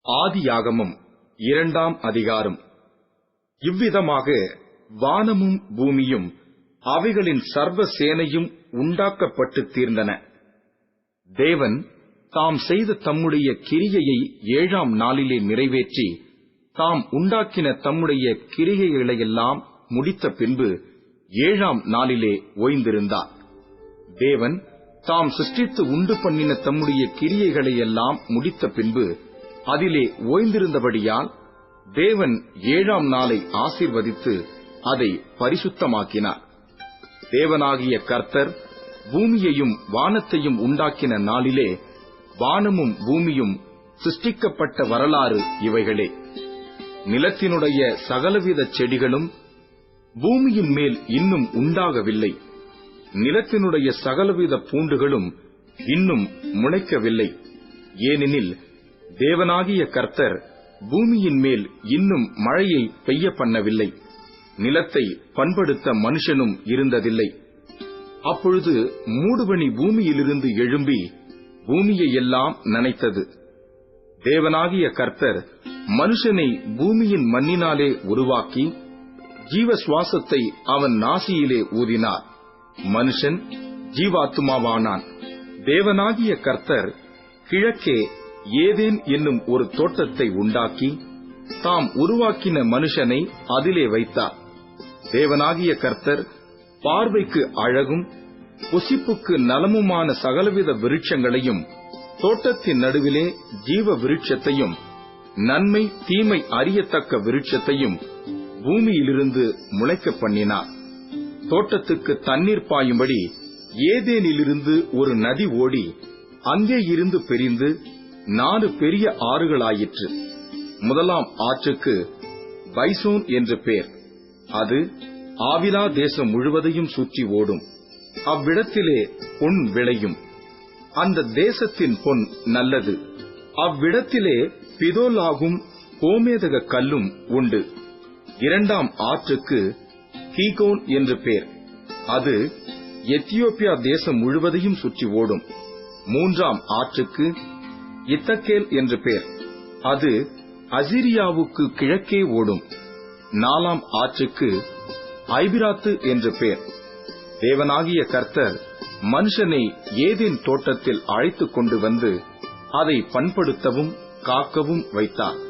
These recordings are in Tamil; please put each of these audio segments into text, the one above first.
ஆதியாகமம் 2ஆம் அதிகாரம். இவ்விதமாக வானமும் பூமியும் அவைகளின் சர்வ சேனையும் உண்டாக்கப்பட்டு தீர்ந்தன. தேவன் தாம் செய்த தம்முடைய கிரியையை 7ஆம் நாளிலே நிறைவேற்றி தாம் உண்டாக்கின தம்முடைய கிரியைகளையெல்லாம் முடித்த பின்பு 7ஆம் நாளிலே ஓய்ந்திருந்தார். தேவன் தாம் சிருஷ்டித்து உண்டு பண்ணின தம்முடைய கிரியைகளையெல்லாம் முடித்த பின்பு அதிலே ஓய்ந்திருந்தபடியால் தேவன் 7ஆம் நாளை ஆசீர்வதித்து அதை பரிசுத்தமாக்கினார். தேவனாகிய கர்த்தர் பூமியையும் வானத்தையும் உண்டாக்கின நாளிலே வானமும் பூமியும் சிருஷ்டிக்கப்பட்ட வரலாறு இவைகளே. நிலத்தினுடைய சகலவித செடிகளும் பூமியின் மேல் இன்னும் உண்டாகவில்லை. நிலத்தினுடைய சகலவித பூண்டுகளும் இன்னும் முளைக்கவில்லை. ஏனெனில் தேவனாகிய கர்த்தர் பூமியின் மேல் இன்னும் மழையை பெய்ய பண்ணவில்லை. நிலத்தை பண்படுத்த மனுஷனும் இருந்ததில்லை. அப்பொழுது மூடுபனி பூமியிலிருந்து எழும்பி பூமியை எல்லாம் நனைத்தது. தேவனாகிய கர்த்தர் மனுஷனை பூமியின் மண்ணினாலே உருவாக்கி ஜீவ சுவாசத்தை அவன் நாசியிலே ஊதினார். மனுஷன் ஜீவாத்துமாவானான். தேவனாகிய கர்த்தர் கிழக்கே ஏதேன் என்னும் ஒரு தோட்டத்தை உண்டாக்கி தாம் உருவாக்கின மனுஷனை அதிலே வைத்தார். தேவனாகிய கர்த்தர் பார்வைக்கு அழகும் புசிப்புக்கு நலமுமான சகலவித விருட்சங்களையும் தோட்டத்தின் நடுவிலே ஜீவ விருட்சத்தையும் நன்மை தீமை அறியத்தக்க விருட்சத்தையும் பூமியிலிருந்து முளைக்க பண்ணினார். தோட்டத்துக்கு தண்ணீர் பாயும்படி ஏதேனிலிருந்து ஒரு நதி ஓடி அங்கே இருந்து பிரிந்து 4 பெரிய ஆறுகளாயிற்று. முதலாம் ஆற்றுக்கு பைசோன் என்று பெயர். அது ஆவிலா தேசம் முழுவதையும் சுற்றி ஓடும். அவ்விடத்திலே பொன் விளையும். அந்த தேசத்தின் பொன் நல்லது. அவ்விடத்திலே பிதோலாகும் கோமேதக கல்லும் உண்டு. 2ஆம் ஆற்றுக்கு கீகோன் என்று பெயர். அது எத்தியோப்பியா தேசம் முழுவதையும் சுற்றி ஓடும். 3ஆம் ஆற்றுக்கு இத்தக்கேல் என்று பெயர். அது அசிரியாவுக்கு கிழக்கே ஓடும். 4ஆம் ஆற்றுக்கு ஐபிராத்து என்று பெயர். தேவனாகிய கர்த்தர் மனுஷனை ஏதேன் தோட்டத்தில் அழைத்துக் கொண்டு வந்து அதை பண்படுத்தவும் காக்கவும் வைத்தார்.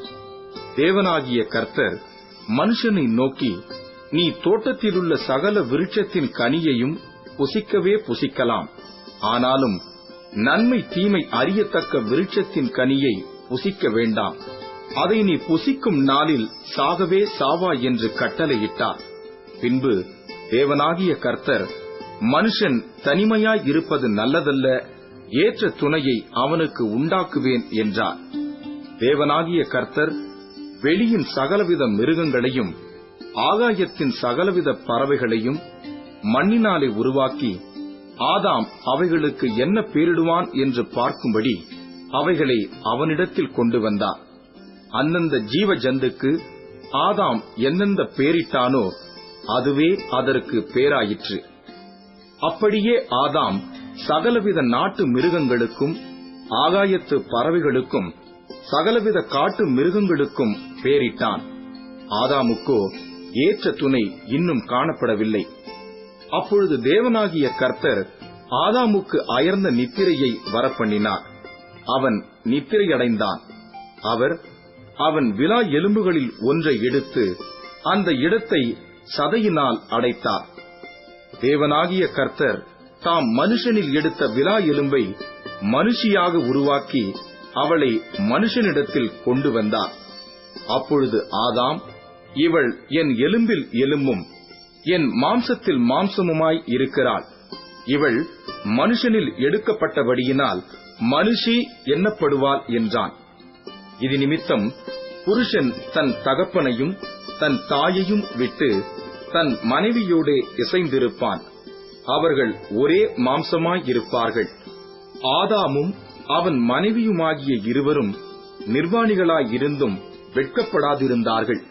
தேவனாகிய கர்த்தர் மனுஷனை நோக்கி, நீ தோட்டத்திலுள்ள சகல விருட்சத்தின் கனியையும் புசிக்கவே புசிக்கலாம். ஆனாலும் நன்மை தீமை அறியத்தக்க விருட்சத்தின் கனியை புசிக்க வேண்டாம். அதை நீ புசிக்கும் நாளில் சாகவே சாவா என்று கட்டளையிட்டார். பின்பு தேவனாகிய கர்த்தர், மனுஷன் தனிமையாய் இருப்பது நல்லதல்ல, ஏற்ற துணையை அவனுக்கு உண்டாக்குவேன் என்றார். தேவனாகிய கர்த்தர் வெளியின் சகலவித மிருகங்களையும் ஆகாயத்தின் சகலவித பறவைகளையும் மண்ணினாலே உருவாக்கி ஆதாம் அவைகளுக்கு என்ன பேரிடுவான் என்று பார்க்கும்படி அவைகளை அவனிடத்தில் கொண்டு வந்தார். அந்தந்த ஜீவ ஜந்துக்கு ஆதாம் எந்தெந்த பேரிட்டானோ அதுவே அதற்கு பேராயிற்று. அப்படியே ஆதாம் சகலவித நாட்டு மிருகங்களுக்கும் ஆகாயத்து பறவைகளுக்கும் சகலவித காட்டு மிருகங்களுக்கும் பேரிட்டான். ஆதாமுக்கோ ஏற்ற துணை இன்னும் காணப்படவில்லை. அப்பொழுது தேவனாகிய கர்த்தர் ஆதாமுக்கு அயர்ந்த நித்திரையை வரப்பண்ணினார். அவன் நித்திரையடைந்தான். அவர் அவன் விலா எலும்புகளில் ஒன்றை எடுத்து அந்த இடத்தை சதையினால் அடைத்தார். தேவனாகிய கர்த்தர் தாம் மனுஷனில் எடுத்த விலா எலும்பை மனுஷியாக உருவாக்கி அவளை மனுஷனிடத்தில் கொண்டு வந்தார். அப்பொழுது ஆதாம், இவள் என் எலும்பில் எலும்பும் என் மாம்சத்தில் மாம்சமுமாய் இருக்கிறாள். இவள் மனுஷனில் எடுக்கப்பட்டபடியினால் மனுஷி எண்ணப்படுவாள் என்றான். இது நிமித்தம் புருஷன் தன் தகப்பனையும் தன் தாயையும் விட்டு தன் மனைவியோடே இசைந்திருப்பான். அவர்கள் ஒரே மாம்சமாயிருப்பார்கள். ஆதாமும் அவன் மனைவியுமாகிய இருவரும் நிர்வாணிகளாயிருந்தும் வெட்கப்படாதிருந்தார்கள்.